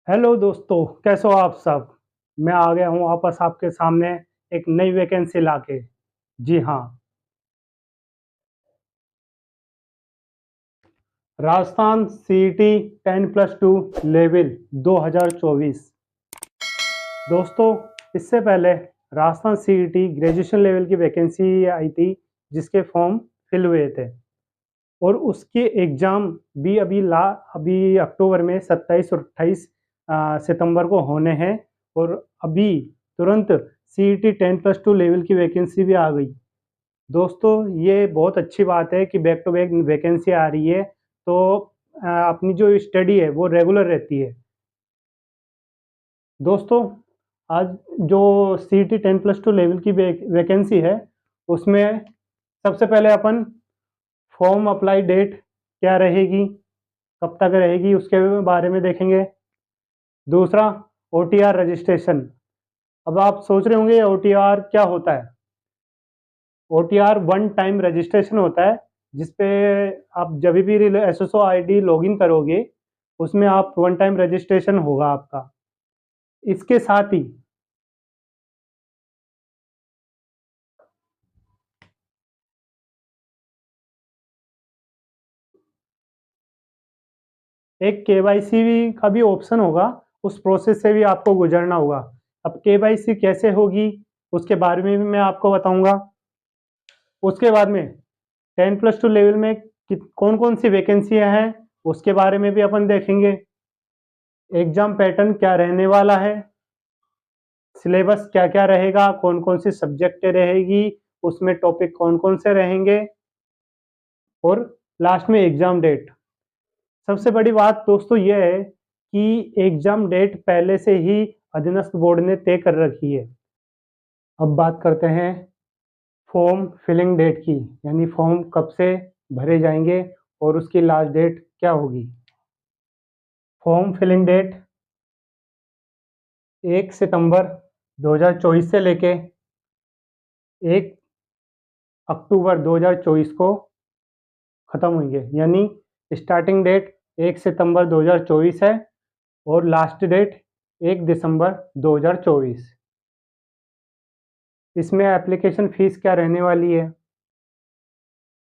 Hello दोस्तों, कैसे हो आप सब। मैं आ गया हूँ वापस आपके सामने एक नई वैकेंसी लाके। जी हाँ, राजस्थान सीईटी 10+2 लेवल 2024। दोस्तों, इससे पहले राजस्थान सीईटी ग्रेजुएशन लेवल की वैकेंसी आई थी, जिसके फॉर्म फिल हुए थे और उसके एग्ज़ाम भी अभी अक्टूबर में 27 और 28 सितंबर को होने हैं। और अभी तुरंत सीईटी 10+2 लेवल की वैकेंसी भी आ गई। दोस्तों, ये बहुत अच्छी बात है कि बैक टू बैक वैकेंसी आ रही है, तो अपनी जो स्टडी है वो रेगुलर रहती है। दोस्तों, आज जो सीईटी 10+2 लेवल की वैकेंसी है, उसमें सबसे पहले अपन फॉर्म अप्लाई डेट क्या रहेगी, कब तक रहेगी, उसके बारे में देखेंगे। दूसरा, ओटीआर रजिस्ट्रेशन। अब आप सोच रहे होंगे ओटीआर क्या होता है। ओटीआर वन टाइम रजिस्ट्रेशन होता है, जिसपे आप जब भी एसएसओ आईडी लॉगिन करोगे, उसमें आप वन टाइम रजिस्ट्रेशन होगा आपका। इसके साथ ही एक केवाईसी का भी ऑप्शन होगा, उस प्रोसेस से भी आपको गुजरना होगा। अब केवाईसी कैसे होगी, उसके बारे में भी मैं आपको बताऊंगा। उसके बाद में 10+2 लेवल में कौन कौन सी वैकेंसियां हैं, उसके बारे में भी अपन देखेंगे। एग्जाम पैटर्न क्या रहने वाला है, सिलेबस क्या क्या रहेगा, कौन कौन सी सब्जेक्ट रहेगी, उसमें टॉपिक कौन कौन से रहेंगे, और लास्ट में एग्जाम डेट। सबसे बड़ी बात दोस्तों ये है कि एग्जाम डेट पहले से ही अधीनस्थ बोर्ड ने तय कर रखी है। अब बात करते हैं फॉर्म फिलिंग डेट की, यानी फॉर्म कब से भरे जाएंगे और उसकी लास्ट डेट क्या होगी। फॉर्म फिलिंग डेट 1 सितंबर 2024 से लेके 1 अक्टूबर 2024 को ख़त्म होंगे, यानी स्टार्टिंग डेट 1 सितंबर 2024 है और लास्ट डेट 1 दिसंबर 2024। इसमें एप्लीकेशन फ़ीस क्या रहने वाली है,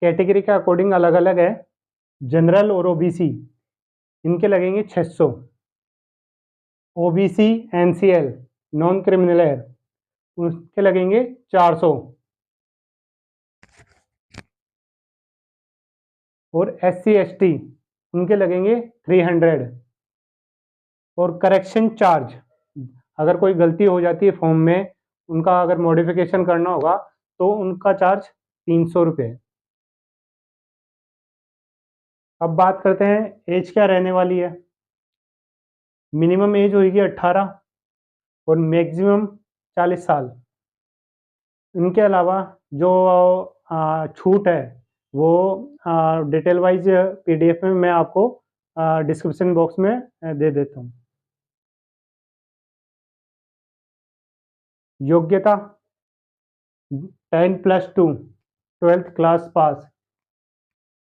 कैटेगरी के अकॉर्डिंग अलग-अलग है। जनरल और ओबीसी इनके लगेंगे 600, ओबीसी एनसीएल नॉन क्रिमिनल उसके लगेंगे 400 और एससी एसटी उनके लगेंगे 300। और करेक्शन चार्ज, अगर कोई गलती हो जाती है फॉर्म में, उनका अगर मॉडिफिकेशन करना होगा तो उनका चार्ज 300 रुपये। अब बात करते हैं एज क्या रहने वाली है। मिनिमम एज होगी 18 और मैक्सिमम 40 साल। इनके अलावा जो छूट है वो डिटेल वाइज पीडीएफ में मैं आपको डिस्क्रिप्शन बॉक्स में दे देता हूँ। योग्यता 10+2 12th क्लास पास।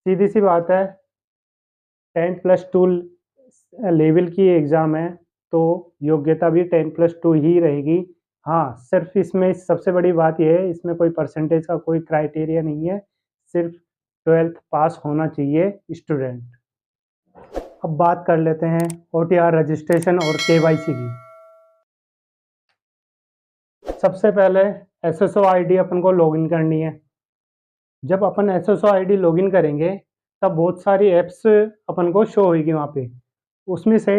सीधी सी बात है, 10+2 लेवल की एग्ज़ाम है, तो योग्यता भी 10+2 ही रहेगी। हाँ, सिर्फ इसमें सबसे बड़ी बात यह है, इसमें कोई परसेंटेज का कोई क्राइटेरिया नहीं है, सिर्फ 12th पास होना चाहिए स्टूडेंट। अब बात कर लेते हैं ओटीआर रजिस्ट्रेशन और केवाईसी की। सबसे पहले एसएसओ आईडी अपन को लॉगिन करनी है। जब अपन एसएसओ आईडी लॉगिन करेंगे, तब बहुत सारी ऐप्स अपन को शो होगी वहाँ पे। उसमें से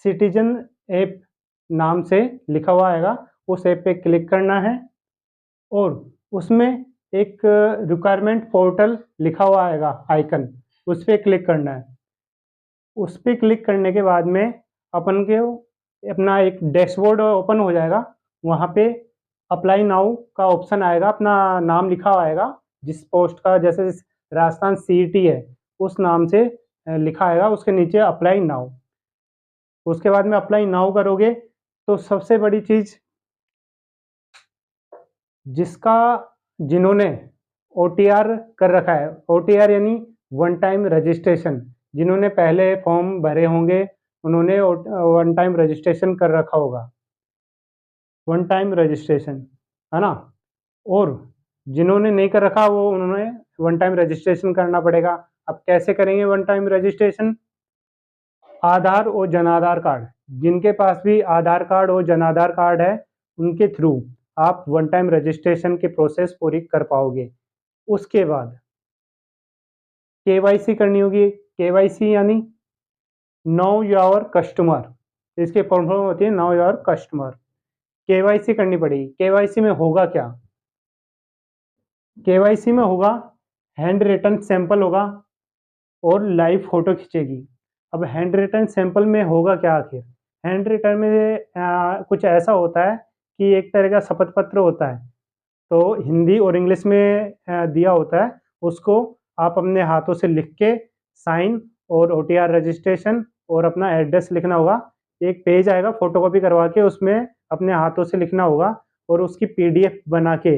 सिटीजन ऐप नाम से लिखा हुआ आएगा, उस ऐप पे क्लिक करना है और उसमें एक रिक्वायरमेंट पोर्टल लिखा हुआ आएगा आइकन, उस पर क्लिक करना है। उस पर क्लिक करने के बाद में अपन के अपना एक डैशबोर्ड ओपन हो जाएगा। वहाँ पे अप्लाई नाउ का ऑप्शन आएगा, अपना नाम लिखा हुआ आएगा, जिस पोस्ट का, जैसे राजस्थान सीईटी है उस नाम से लिखा आएगा, उसके नीचे अप्लाई नाउ। उसके बाद में अप्लाई नाउ करोगे तो सबसे बड़ी चीज़, जिन्होंने ओटीआर कर रखा है, ओटीआर यानी वन टाइम रजिस्ट्रेशन, जिन्होंने पहले फॉर्म भरे होंगे उन्होंने वन टाइम रजिस्ट्रेशन कर रखा होगा, वन टाइम रजिस्ट्रेशन, है ना। और जिन्होंने नहीं कर रखा वो उन्होंने वन टाइम रजिस्ट्रेशन करना पड़ेगा। अब कैसे करेंगे वन टाइम रजिस्ट्रेशन? आधार और जन आधार कार्ड, जिनके पास भी आधार कार्ड और जन आधार कार्ड है उनके थ्रू आप वन टाइम रजिस्ट्रेशन की प्रोसेस पूरी कर पाओगे। उसके बाद केवाईसी करनी होगी। केवाईसी यानी नो योर कस्टमर, इसकी फुल फॉर्म होती है नो योर कस्टमर। केवाईसी करनी पड़ेगी। केवाईसी में होगा क्या? केवाईसी में होगा हैंड रिटन सैंपल होगा और लाइव फोटो खींचेगी। अब हैंड रिटन सैंपल में होगा क्या आखिर? हैंड रिटन में कुछ ऐसा होता है कि एक तरह का शपथ पत्र होता है, तो हिंदी और इंग्लिश में दिया होता है, उसको आप अपने हाथों से लिख के साइन और ओटीआर रजिस्ट्रेशन और अपना एड्रेस लिखना होगा। एक पेज आएगा फोटोकॉपी करवा के, उसमें अपने हाथों से लिखना होगा और उसकी पीडीएफ बना के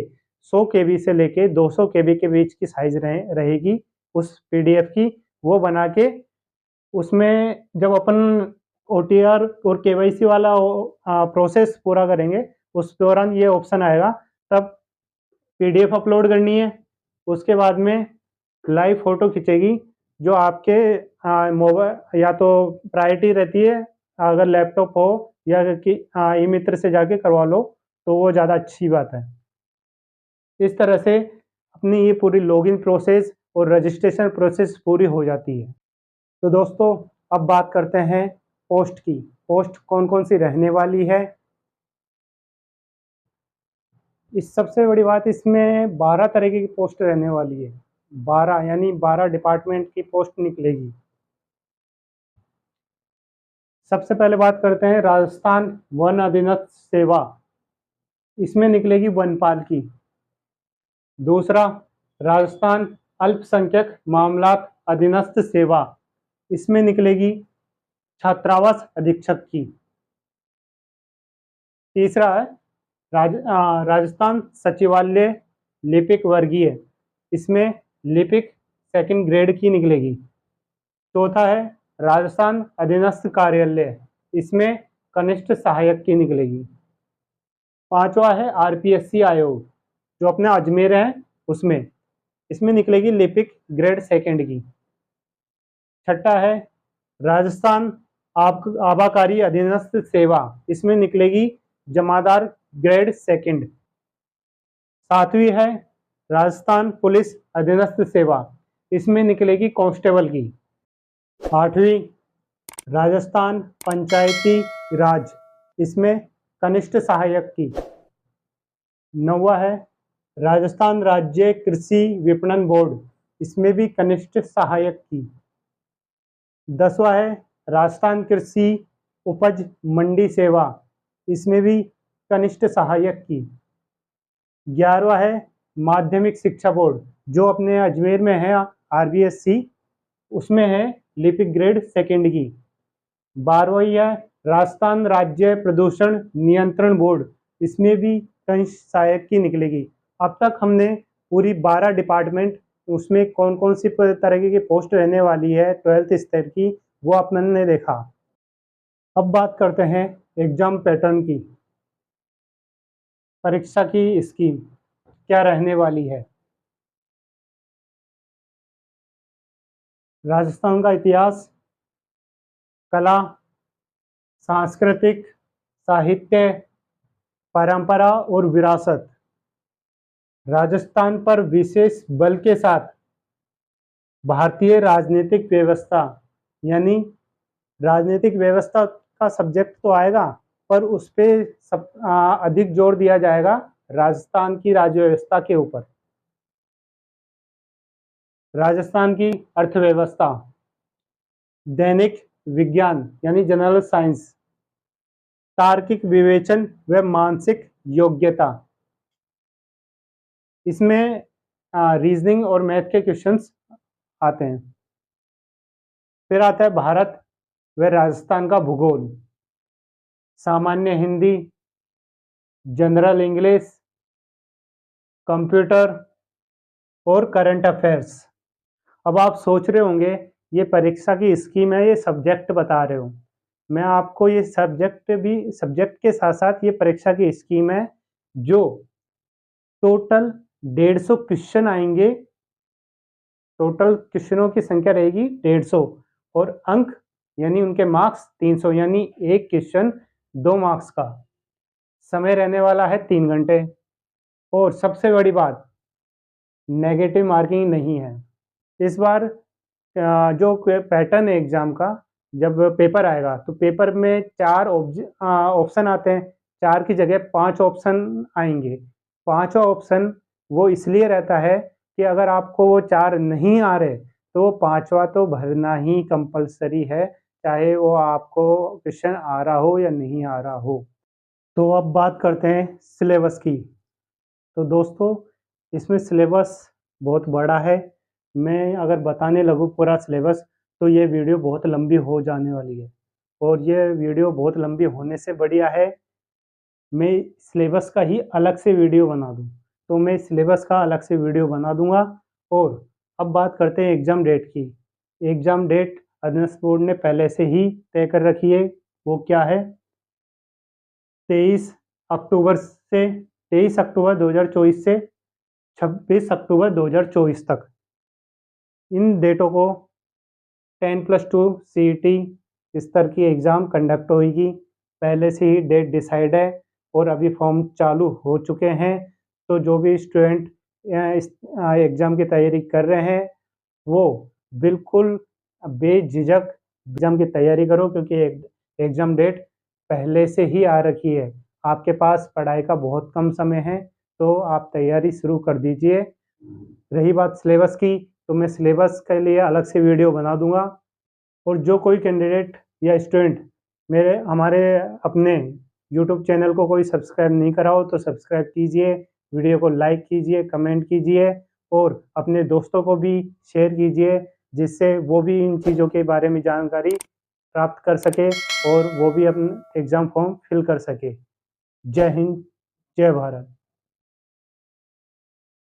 100 केबी से लेके 200 केबी के बीच की साइज रहेगी उस पीडीएफ की, वो बना के उसमें जब अपन ओटीआर और केवाईसी वाला प्रोसेस पूरा करेंगे उस दौरान ये ऑप्शन आएगा, तब पीडीएफ अपलोड करनी है। उसके बाद में लाइव फोटो खींचेगी जो आपके मोबाइल या तो प्रायोरिटी रहती है, अगर लैपटॉप हो या कि ई मित्र से जाके करवा लो तो वो ज़्यादा अच्छी बात है। इस तरह से अपनी ये पूरी लॉगिन प्रोसेस और रजिस्ट्रेशन प्रोसेस पूरी हो जाती है। तो दोस्तों अब बात करते हैं पोस्ट की। पोस्ट कौन कौन सी रहने वाली है? इस सबसे बड़ी बात, इसमें 12 तरीके की पोस्ट रहने वाली है। 12 यानी 12 डिपार्टमेंट की पोस्ट निकलेगी। सबसे पहले बात करते हैं राजस्थान वन अधीनस्थ सेवा, इसमें निकलेगी वनपाल की। दूसरा राजस्थान अल्पसंख्यक मामलात अधीनस्थ सेवा, इसमें निकलेगी छात्रावास अधीक्षक की। तीसरा है राजस्थान सचिवालय लिपिक वर्गीय, इसमें लिपिक सेकंड ग्रेड की निकलेगी। चौथा है राजस्थान अधीनस्थ कार्यालय, इसमें कनिष्ठ सहायक की निकलेगी। पांचवा है आरपीएससी आयोग जो अपने अजमेर है उसमें, इसमें निकलेगी लिपिक ग्रेड सेकंड की। छठा है राजस्थान आबाकारी अधीनस्थ सेवा, इसमें निकलेगी जमादार ग्रेड सेकंड। सातवीं है राजस्थान पुलिस अधीनस्थ सेवा, इसमें निकलेगी कांस्टेबल की। आठवीं राजस्थान पंचायती राज, इसमें कनिष्ठ सहायक की। नौवा है राजस्थान राज्य कृषि विपणन बोर्ड, इसमें भी कनिष्ठ सहायक की। 10वां है राजस्थान कृषि उपज मंडी सेवा, इसमें भी कनिष्ठ सहायक की। 11वां है माध्यमिक शिक्षा बोर्ड जो अपने अजमेर में है आरबीएससी, उसमें है लिपिक ग्रेड सेकंड की। 12वां है राजस्थान राज्य प्रदूषण नियंत्रण बोर्ड, इसमें भी कनिष्ठ सहायक की निकलेगी। अब तक हमने पूरी 12 डिपार्टमेंट, उसमें कौन कौन सी तरह की पोस्ट रहने वाली है 12th स्तर की, वो अपन ने देखा। अब बात करते हैं एग्जाम पैटर्न की। परीक्षा की स्कीम क्या रहने वाली है? राजस्थान का इतिहास, कला, सांस्कृतिक, साहित्य, परंपरा और विरासत। राजस्थान पर विशेष बल के साथ भारतीय राजनीतिक व्यवस्था, यानी राजनीतिक व्यवस्था का सब्जेक्ट तो आएगा पर उस पर अधिक जोर दिया जाएगा राजस्थान की राज्य व्यवस्था के ऊपर। राजस्थान की अर्थव्यवस्था, दैनिक विज्ञान यानी जनरल साइंस, तार्किक विवेचन व मानसिक योग्यता, इसमें रीजनिंग और मैथ के क्वेश्चंस आते हैं। फिर आता है भारत व राजस्थान का भूगोल, सामान्य हिंदी, जनरल इंग्लिश, कंप्यूटर और करंट अफेयर्स। अब आप सोच रहे होंगे ये परीक्षा की स्कीम है, ये सब्जेक्ट बता रहे हो, मैं आपको ये सब्जेक्ट के साथ-साथ ये परीक्षा की स्कीम है, जो टोटल 150 क्वेश्चन आएँगे, टोटल क्वेश्चनों की संख्या रहेगी 150 और अंक यानी उनके मार्क्स 300 यानी एक क्वेश्चन 2 मार्क्स का। समय रहने वाला है 3 घंटे और सबसे बड़ी बात नेगेटिव मार्किंग नहीं है। इस बार जो पैटर्न है एग्ज़ाम का, जब पेपर आएगा तो पेपर में 4 ऑप्शन आते हैं, 4 की जगह 5 ऑप्शन आएँगे। पाँचों ऑप्शन वो इसलिए रहता है कि अगर आपको वो 4 नहीं आ रहे, तो वो 5वां तो भरना ही कंपल्सरी है, चाहे वो आपको क्वेश्चन आ रहा हो या नहीं आ रहा हो। तो अब बात करते हैं सिलेबस की। तो दोस्तों, इसमें सिलेबस बहुत बड़ा है। मैं अगर बताने लगूँ पूरा सिलेबस, तो ये वीडियो बहुत लंबी हो जाने वाली है और ये वीडियो बहुत लंबी होने से बढ़िया है, मैं सिलेबस का ही अलग से वीडियो बना दूँ। तो मैं सिलेबस का अलग से वीडियो बना दूँगा और अब बात करते हैं एग्ज़ाम डेट की। एग्ज़ाम डेट अदर्स बोर्ड ने पहले से ही तय कर रखी है, वो क्या है? 23 अक्टूबर से 23 अक्टूबर 2024 से 26 अक्टूबर 2024 तक। इन डेटों को 10+2 सीईटी स्तर की एग्ज़ाम कंडक्ट होएगी। पहले से ही डेट डिसाइड है और अभी फॉर्म चालू हो चुके हैं। तो जो भी स्टूडेंट इस एग्ज़ाम की तैयारी कर रहे हैं, वो बिल्कुल बेझिझक एग्ज़ाम की तैयारी करो, क्योंकि एग्ज़ाम डेट पहले से ही आ रखी है। आपके पास पढ़ाई का बहुत कम समय है, तो आप तैयारी शुरू कर दीजिए। रही बात सिलेबस की, तो मैं सिलेबस के लिए अलग से वीडियो बना दूँगा और जो कोई कैंडिडेट या स्टूडेंट हमारे अपने यूट्यूब चैनल को कोई सब्सक्राइब नहीं करा हो, तो सब्सक्राइब कीजिए, वीडियो को लाइक कीजिए, कमेंट कीजिए और अपने दोस्तों को भी शेयर कीजिए, जिससे वो भी इन चीज़ों के बारे में जानकारी प्राप्त कर सके और वो भी अपना एग्ज़ाम फॉर्म फिल कर सके। जय हिंद, जय भारत।